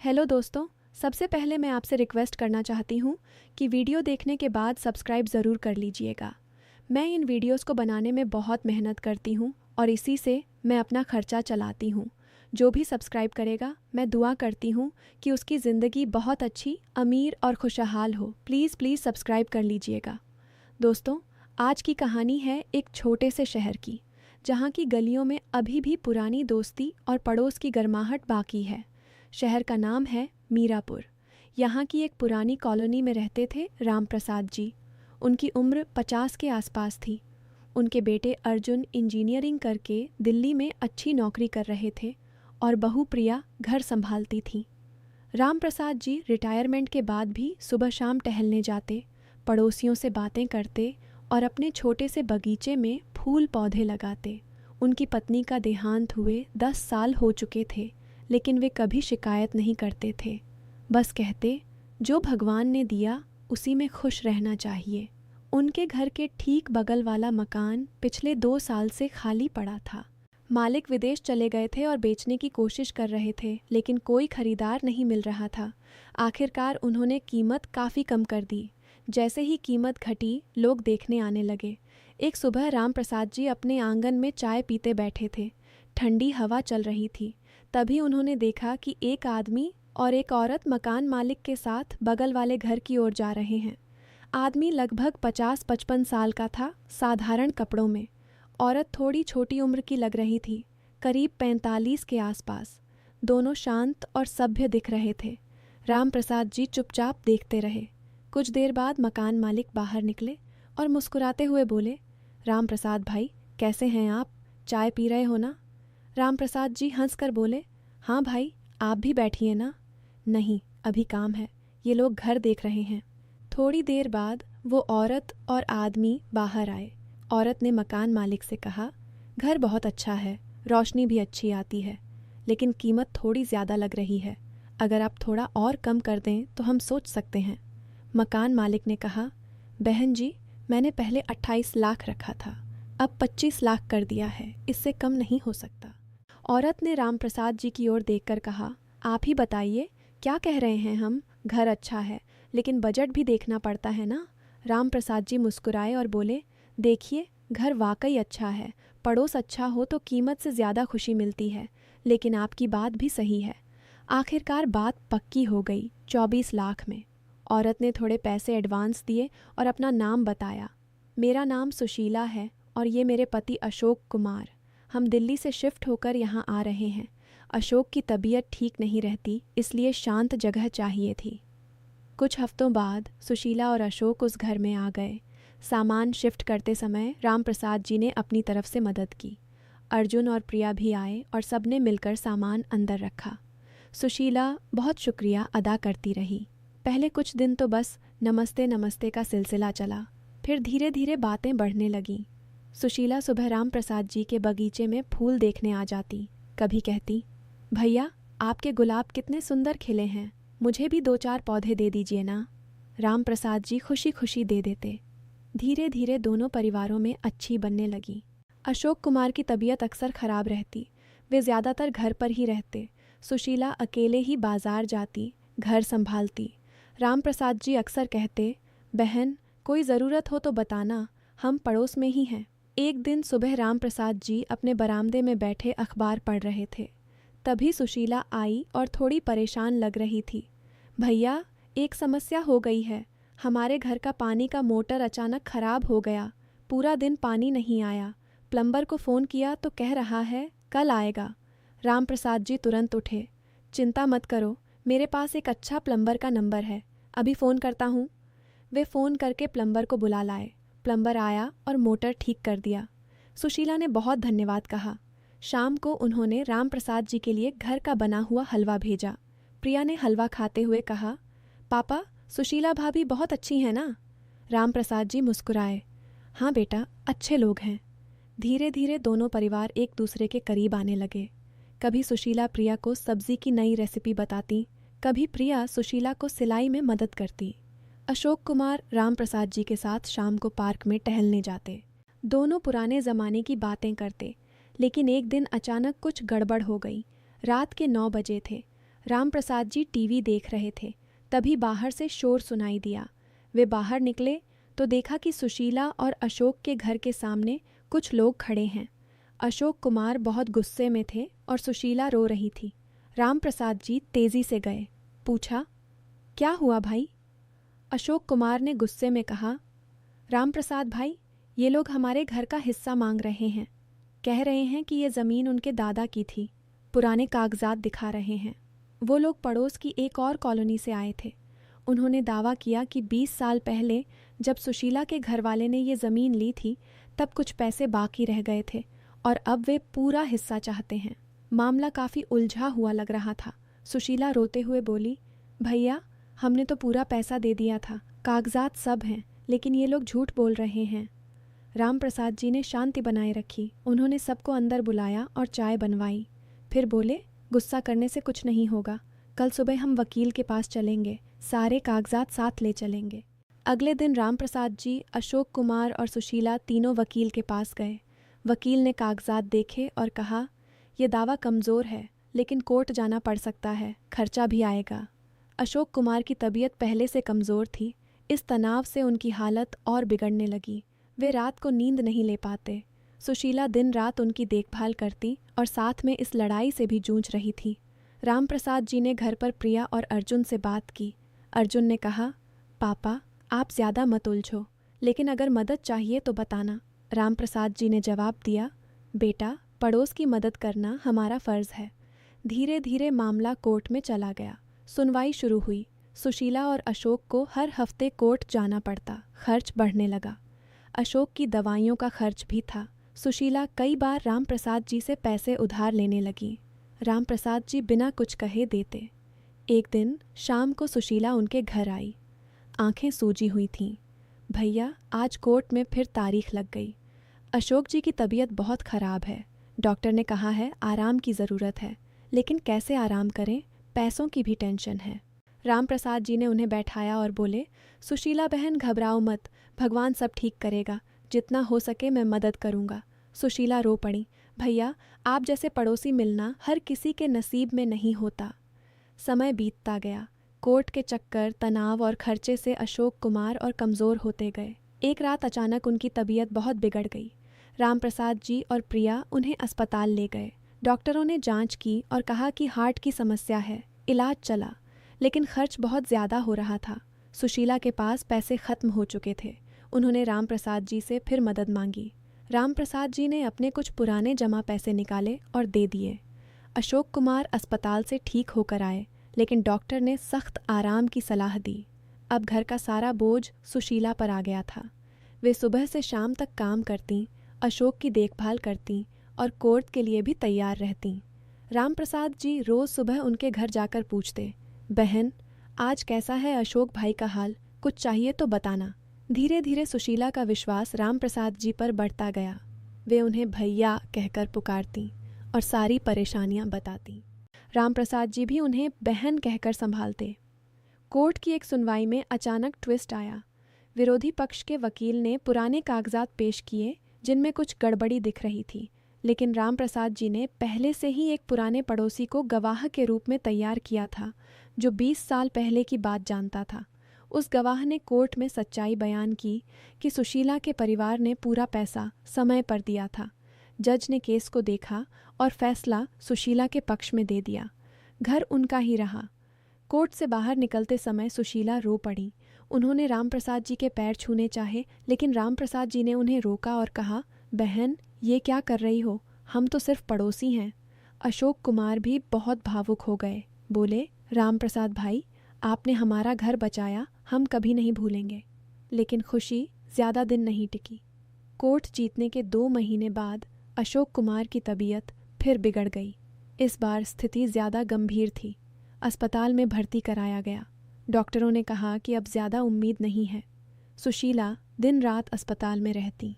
Hello दोस्तों। सबसे पहले मैं आपसे रिक्वेस्ट करना चाहती हूँ कि वीडियो देखने के बाद सब्सक्राइब ज़रूर कर लीजिएगा। मैं इन वीडियोस को बनाने में बहुत मेहनत करती हूँ और इसी से मैं अपना खर्चा चलाती हूँ। जो भी सब्सक्राइब करेगा मैं दुआ करती हूँ कि उसकी ज़िंदगी बहुत अच्छी, अमीर और खुशहाल हो। प्लीज़ प्लीज़ सब्सक्राइब कर लीजिएगा। दोस्तों, आज की कहानी है एक छोटे से शहर की, जहाँ की गलियों में अभी भी पुरानी दोस्ती और पड़ोस की गर्माहट बाकी है। शहर का नाम है मीरापुर। यहाँ की एक पुरानी कॉलोनी में रहते थे राम प्रसाद जी। उनकी उम्र 50 के आसपास थी। उनके बेटे अर्जुन इंजीनियरिंग करके दिल्ली में अच्छी नौकरी कर रहे थे और बहू प्रिया घर संभालती थी। राम प्रसाद जी रिटायरमेंट के बाद भी सुबह शाम टहलने जाते, पड़ोसियों से बातें करते और अपने छोटे से बगीचे में फूल पौधे लगाते। उनकी पत्नी का देहांत हुए 10 साल हो चुके थे, लेकिन वे कभी शिकायत नहीं करते थे। बस कहते, जो भगवान ने दिया उसी में खुश रहना चाहिए। उनके घर के ठीक बगल वाला मकान पिछले 2 साल से खाली पड़ा था। मालिक विदेश चले गए थे और बेचने की कोशिश कर रहे थे, लेकिन कोई खरीदार नहीं मिल रहा था। आखिरकार उन्होंने कीमत काफ़ी कम कर दी। जैसे ही कीमत घटी, लोग देखने आने लगे। एक सुबह राम प्रसाद जी अपने आंगन में चाय पीते बैठे थे। ठंडी हवा चल रही थी। तभी उन्होंने देखा कि एक आदमी और एक औरत मकान मालिक के साथ बगल वाले घर की ओर जा रहे हैं। आदमी लगभग 50-55 साल का था, साधारण कपड़ों में। औरत थोड़ी छोटी उम्र की लग रही थी, करीब 45 के आसपास। दोनों शांत और सभ्य दिख रहे थे। राम प्रसाद जी चुपचाप देखते रहे। कुछ देर बाद मकान मालिक बाहर निकले और मुस्कुराते हुए बोले, राम प्रसाद भाई, कैसे हैं आप? चाय पी रहे हो ना? राम प्रसाद जी हंसकर बोले, हाँ भाई, आप भी बैठिए ना। नहीं, अभी काम है, ये लोग घर देख रहे हैं। थोड़ी देर बाद वो औरत और आदमी बाहर आए। औरत ने मकान मालिक से कहा, घर बहुत अच्छा है, रोशनी भी अच्छी आती है, लेकिन कीमत थोड़ी ज़्यादा लग रही है। अगर आप थोड़ा और कम कर दें तो हम सोच सकते हैं। मकान मालिक ने कहा, बहन जी, मैंने पहले 28 लाख रखा था, अब 25 लाख कर दिया है, इससे कम नहीं हो सकता। औरत ने राम प्रसाद जी की ओर देखकर कहा, आप ही बताइए, क्या कह रहे हैं हम? घर अच्छा है, लेकिन बजट भी देखना पड़ता है ना। राम प्रसाद जी मुस्कुराए और बोले, देखिए, घर वाकई अच्छा है, पड़ोस अच्छा हो तो कीमत से ज़्यादा खुशी मिलती है, लेकिन आपकी बात भी सही है। आखिरकार बात पक्की हो गई 24 लाख में। औरत ने थोड़े पैसे एडवांस दिए और अपना नाम बताया। मेरा नाम सुशीला है और ये मेरे पति अशोक कुमार। हम दिल्ली से शिफ्ट होकर यहाँ आ रहे हैं। अशोक की तबीयत ठीक नहीं रहती, इसलिए शांत जगह चाहिए थी। कुछ हफ्तों बाद सुशीला और अशोक उस घर में आ गए। सामान शिफ्ट करते समय राम प्रसाद जी ने अपनी तरफ से मदद की। अर्जुन और प्रिया भी आए और सबने मिलकर सामान अंदर रखा। सुशीला बहुत शुक्रिया अदा करती रही। पहले कुछ दिन तो बस नमस्ते नमस्ते का सिलसिला चला, फिर धीरे धीरे बातें बढ़ने लगीं। सुशीला सुबह राम प्रसाद जी के बगीचे में फूल देखने आ जाती। कभी कहती, भैया, आपके गुलाब कितने सुंदर खिले हैं, मुझे भी 2-4 पौधे दे दीजिए ना। राम प्रसाद जी खुशी खुशी दे देते। धीरे धीरे दोनों परिवारों में अच्छी बनने लगी। अशोक कुमार की तबीयत अक्सर खराब रहती, वे ज़्यादातर घर पर ही रहते। सुशीला अकेले ही बाजार जाती, घर संभालती। राम प्रसाद जी अक्सर कहते, बहन, कोई ज़रूरत हो तो बताना, हम पड़ोस में ही हैं। एक दिन सुबह राम प्रसाद जी अपने बरामदे में बैठे अखबार पढ़ रहे थे। तभी सुशीला आई और थोड़ी परेशान लग रही थी। भैया, एक समस्या हो गई है। हमारे घर का पानी का मोटर अचानक खराब हो गया। पूरा दिन पानी नहीं आया। प्लम्बर को फ़ोन किया तो कह रहा है कल आएगा। राम प्रसाद जी तुरंत उठे। चिंता मत करो, मेरे पास एक अच्छा प्लम्बर का नंबर है, अभी फ़ोन करता हूँ। वे फ़ोन करके प्लम्बर को बुला लाए। प्लम्बर आया और मोटर ठीक कर दिया। सुशीला ने बहुत धन्यवाद कहा। शाम को उन्होंने राम प्रसाद जी के लिए घर का बना हुआ हलवा भेजा। प्रिया ने हलवा खाते हुए कहा, पापा, सुशीला भाभी बहुत अच्छी हैं ना? राम प्रसाद जी मुस्कुराए, हाँ बेटा, अच्छे लोग हैं। धीरे धीरे दोनों परिवार एक दूसरे के करीब आने लगे। कभी सुशीला प्रिया को सब्जी की नई रेसिपी बताती, कभी प्रिया सुशीला को सिलाई में मदद करती। अशोक कुमार राम प्रसाद जी के साथ शाम को पार्क में टहलने जाते। दोनों पुराने ज़माने की बातें करते, लेकिन एक दिन अचानक कुछ गड़बड़ हो गई। रात के 9 बजे थे। रामप्रसाद जी टीवी देख रहे थे। तभी बाहर से शोर सुनाई दिया। वे बाहर निकले तो देखा कि सुशीला और अशोक के घर के सामने कुछ लोग खड़े हैं। अशोक कुमार बहुत गुस्से में थे और सुशीला रो रही थी। रामप्रसाद जी तेजी से गए। पूछा, क्या हुआ भाई? अशोक कुमार ने गुस्से में कहा, रामप्रसाद भाई, ये लोग हमारे घर का हिस्सा मांग रहे हैं। कह रहे हैं कि ये ज़मीन उनके दादा की थी। पुराने कागजात दिखा रहे हैं। वो लोग पड़ोस की एक और कॉलोनी से आए थे। उन्होंने दावा किया कि 20 साल पहले जब सुशीला के घर वाले ने ये ज़मीन ली थी तब कुछ पैसे बाकी रह गए थे और अब वे पूरा हिस्सा चाहते हैं। मामला काफ़ी उलझा हुआ लग रहा था। सुशीला रोते हुए बोली, भैया, हमने तो पूरा पैसा दे दिया था, कागजात सब हैं, लेकिन ये लोग झूठ बोल रहे हैं। रामप्रसाद जी ने शांति बनाए रखी। उन्होंने सबको अंदर बुलाया और चाय बनवाई। फिर बोले, गुस्सा करने से कुछ नहीं होगा। कल सुबह हम वकील के पास चलेंगे, सारे कागजात साथ ले चलेंगे। अगले दिन रामप्रसाद जी, अशोक कुमार और सुशीला तीनों वकील के पास गए। वकील ने कागजात देखे और कहा, यह दावा कमज़ोर है, लेकिन कोर्ट जाना पड़ सकता है, खर्चा भी आएगा। अशोक कुमार की तबीयत पहले से कमज़ोर थी। इस तनाव से उनकी हालत और बिगड़ने लगी। वे रात को नींद नहीं ले पाते। सुशीला दिन रात उनकी देखभाल करती और साथ में इस लड़ाई से भी जूझ रही थी। रामप्रसाद जी ने घर पर प्रिया और अर्जुन से बात की। अर्जुन ने कहा, पापा, आप ज़्यादा मत उलझो, लेकिन अगर मदद चाहिए तो बताना। रामप्रसाद जी ने जवाब दिया, बेटा, पड़ोस की मदद करना हमारा फ़र्ज़ है। धीरे धीरे मामला कोर्ट में चला गया। सुनवाई शुरू हुई। सुशीला और अशोक को हर हफ्ते कोर्ट जाना पड़ता। खर्च बढ़ने लगा। अशोक की दवाइयों का खर्च भी था। सुशीला कई बार रामप्रसाद जी से पैसे उधार लेने लगी। रामप्रसाद जी बिना कुछ कहे देते। एक दिन शाम को सुशीला उनके घर आई। आंखें सूजी हुई थीं। भैया, आज कोर्ट में फिर तारीख लग गई। अशोक जी की तबीयत बहुत ख़राब है। डॉक्टर ने कहा है आराम की ज़रूरत है, लेकिन कैसे आराम करें, पैसों की भी टेंशन है। रामप्रसाद जी ने उन्हें बैठाया और बोले, सुशीला बहन, घबराओ मत, भगवान सब ठीक करेगा। जितना हो सके मैं मदद करूँगा। सुशीला रो पड़ी, भैया, आप जैसे पड़ोसी मिलना हर किसी के नसीब में नहीं होता। समय बीतता गया। कोर्ट के चक्कर, तनाव और खर्चे से अशोक कुमार और कमज़ोर होते गए। एक रात अचानक उनकी तबीयत बहुत बिगड़ गई। रामप्रसाद जी और प्रिया उन्हें अस्पताल ले गए। डॉक्टरों ने जांच की और कहा कि हार्ट की समस्या है। इलाज चला, लेकिन खर्च बहुत ज़्यादा हो रहा था। सुशीला के पास पैसे ख़त्म हो चुके थे। उन्होंने रामप्रसाद जी से फिर मदद मांगी। रामप्रसाद जी ने अपने कुछ पुराने जमा पैसे निकाले और दे दिए। अशोक कुमार अस्पताल से ठीक होकर आए, लेकिन डॉक्टर ने सख्त आराम की सलाह दी। अब घर का सारा बोझ सुशीला पर आ गया था। वे सुबह से शाम तक काम करतीं, अशोक की देखभाल करतीं और कोर्ट के लिए भी तैयार रहतीं। रामप्रसाद जी रोज़ सुबह उनके घर जाकर पूछते, बहन, आज कैसा है अशोक भाई का हाल, कुछ चाहिए तो बताना। धीरे धीरे सुशीला का विश्वास रामप्रसाद जी पर बढ़ता गया। वे उन्हें भैया कहकर पुकारतीं और सारी परेशानियां बतातीं। रामप्रसाद जी भी उन्हें बहन कहकर संभालते। कोर्ट की एक सुनवाई में अचानक ट्विस्ट आया। विरोधी पक्ष के वकील ने पुराने कागजात पेश किए जिनमें कुछ गड़बड़ी दिख रही थी, लेकिन रामप्रसाद जी ने पहले से ही एक पुराने पड़ोसी को गवाह के रूप में तैयार किया था, जो 20 साल पहले की बात जानता था। उस गवाह ने कोर्ट में सच्चाई बयान की कि सुशीला के परिवार ने पूरा पैसा समय पर दिया था। जज ने केस को देखा और फैसला सुशीला के पक्ष में दे दिया। घर उनका ही रहा। कोर्ट से बाहर निकलते समय सुशीला रो पड़ी। उन्होंने रामप्रसाद जी के पैर छूने चाहे, लेकिन रामप्रसाद जी ने उन्हें रोका और कहा, बहन, ये क्या कर रही हो, हम तो सिर्फ पड़ोसी हैं। अशोक कुमार भी बहुत भावुक हो गए। बोले, रामप्रसाद भाई, आपने हमारा घर बचाया, हम कभी नहीं भूलेंगे। लेकिन खुशी ज़्यादा दिन नहीं टिकी। कोर्ट जीतने के 2 महीने बाद अशोक कुमार की तबीयत फिर बिगड़ गई। इस बार स्थिति ज़्यादा गंभीर थी। अस्पताल में भर्ती कराया गया। डॉक्टरों ने कहा कि अब ज़्यादा उम्मीद नहीं है। सुशीला दिन रात अस्पताल में रहती।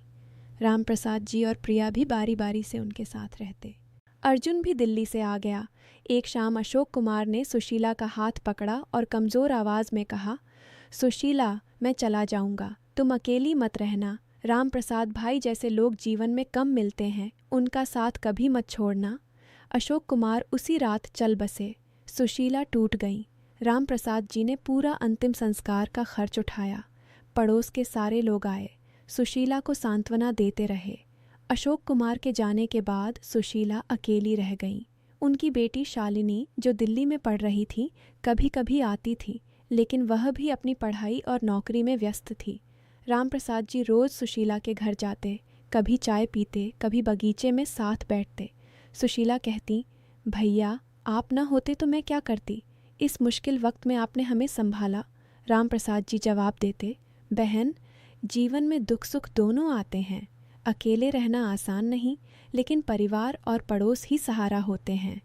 रामप्रसाद जी और प्रिया भी बारी बारी से उनके साथ रहते। अर्जुन भी दिल्ली से आ गया। एक शाम अशोक कुमार ने सुशीला का हाथ पकड़ा और कमज़ोर आवाज़ में कहा, सुशीला, मैं चला जाऊंगा, तुम अकेली मत रहना। रामप्रसाद भाई जैसे लोग जीवन में कम मिलते हैं, उनका साथ कभी मत छोड़ना। अशोक कुमार उसी रात चल बसे। सुशीला टूट गई। राम प्रसाद जी ने पूरा अंतिम संस्कार का खर्च उठाया। पड़ोस के सारे लोग आए, सुशीला को सांत्वना देते रहे। अशोक कुमार के जाने के बाद सुशीला अकेली रह गई। उनकी बेटी शालिनी, जो दिल्ली में पढ़ रही थी, कभी कभी आती थी, लेकिन वह भी अपनी पढ़ाई और नौकरी में व्यस्त थी। राम प्रसाद जी रोज़ सुशीला के घर जाते, कभी चाय पीते, कभी बगीचे में साथ बैठते। सुशीला कहती, भैया आप न होते तो मैं क्या करती, इस मुश्किल वक्त में आपने हमें संभाला। राम प्रसाद जी जवाब देते, बहन, जीवन में दुख सुख दोनों आते हैं। अकेले रहना आसान नहीं, लेकिन परिवार और पड़ोस ही सहारा होते हैं।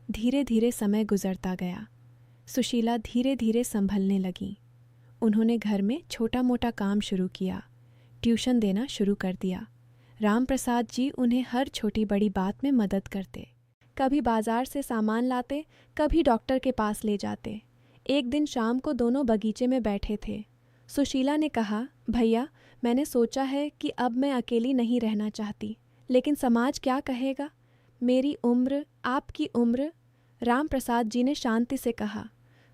धीरे धीरे समय गुजरता गया। सुशीला धीरे धीरे संभलने लगी। उन्होंने घर में छोटा मोटा काम शुरू किया, ट्यूशन देना शुरू कर दिया। राम प्रसाद जी उन्हें हर छोटी बड़ी बात में मदद करते। कभी बाजार से सामान लाते, कभी डॉक्टर के पास ले जाते। एक दिन शाम को दोनों बगीचे में बैठे थे। सुशीला ने कहा, भैया मैंने सोचा है कि अब मैं अकेली नहीं रहना चाहती, लेकिन समाज क्या कहेगा, मेरी उम्र, आपकी उम्र। राम प्रसाद जी ने शांति से कहा,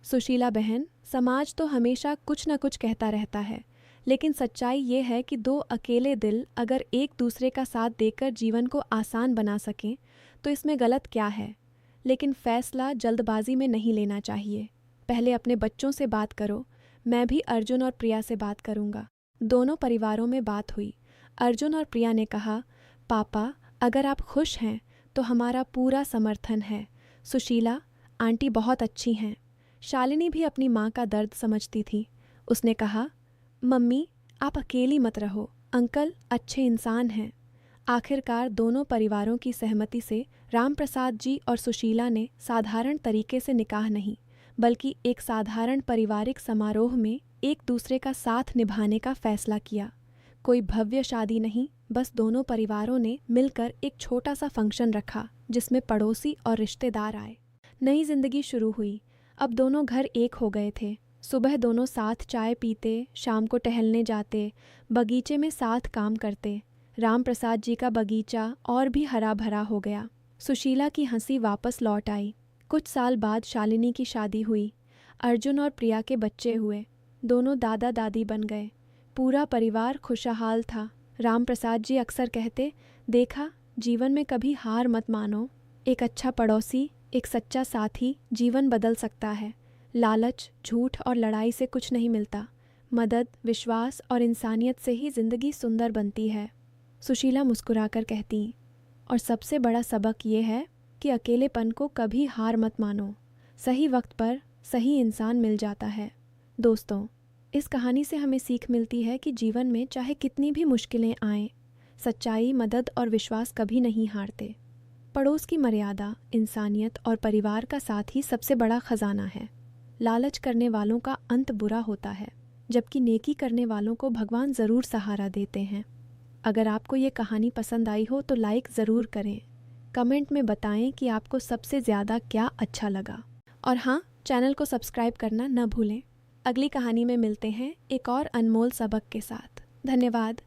सुशीला बहन, समाज तो हमेशा कुछ न कुछ कहता रहता है, लेकिन सच्चाई ये है कि दो अकेले दिल अगर एक दूसरे का साथ देकर जीवन को आसान बना सकें तो इसमें गलत क्या है। लेकिन फैसला जल्दबाजी में नहीं लेना चाहिए। पहले अपने बच्चों से बात करो। मैं भी अर्जुन और प्रिया से बात करूँगा। दोनों परिवारों में बात हुई। अर्जुन और प्रिया ने कहा, पापा अगर आप खुश हैं तो हमारा पूरा समर्थन है। सुशीला आंटी बहुत अच्छी हैं। शालिनी भी अपनी माँ का दर्द समझती थी। उसने कहा, मम्मी आप अकेली मत रहो, अंकल अच्छे इंसान हैं। आखिरकार दोनों परिवारों की सहमति से राम प्रसाद जी और सुशीला ने साधारण तरीके से निकाह नहीं, बल्कि एक साधारण पारिवारिक समारोह में एक दूसरे का साथ निभाने का फैसला किया। कोई भव्य शादी नहीं, बस दोनों परिवारों ने मिलकर एक छोटा सा फंक्शन रखा जिसमें पड़ोसी और रिश्तेदार आए। नई जिंदगी शुरू हुई। अब दोनों घर एक हो गए थे। सुबह दोनों साथ चाय पीते, शाम को टहलने जाते, बगीचे में साथ काम करते। राम प्रसाद जी का बगीचा और भी हरा भरा हो गया। सुशीला की हंसी वापस लौट आई। कुछ साल बाद शालिनी की शादी हुई। अर्जुन और प्रिया के बच्चे हुए। दोनों दादा दादी बन गए। पूरा परिवार खुशहाल था। राम प्रसाद जी अक्सर कहते, देखा जीवन में कभी हार मत मानो। एक अच्छा पड़ोसी, एक सच्चा साथी जीवन बदल सकता है। लालच, झूठ और लड़ाई से कुछ नहीं मिलता। मदद, विश्वास और इंसानियत से ही जिंदगी सुंदर बनती है। सुशीला मुस्कुराकर कहती, और सबसे बड़ा सबक ये है कि अकेलेपन को कभी हार मत मानो। सही वक्त पर सही इंसान मिल जाता है। दोस्तों, इस कहानी से हमें सीख मिलती है कि जीवन में चाहे कितनी भी मुश्किलें आएं, सच्चाई, मदद और विश्वास कभी नहीं हारते। पड़ोस की मर्यादा, इंसानियत और परिवार का साथ ही सबसे बड़ा खजाना है। लालच करने वालों का अंत बुरा होता है, जबकि नेकी करने वालों को भगवान ज़रूर सहारा देते हैं। अगर आपको ये कहानी पसंद आई हो तो लाइक ज़रूर करें। कमेंट में बताएं कि आपको सबसे ज़्यादा क्या अच्छा लगा। और हाँ, चैनल को सब्सक्राइब करना न भूलें। अगली कहानी में मिलते हैं एक और अनमोल सबक के साथ। धन्यवाद।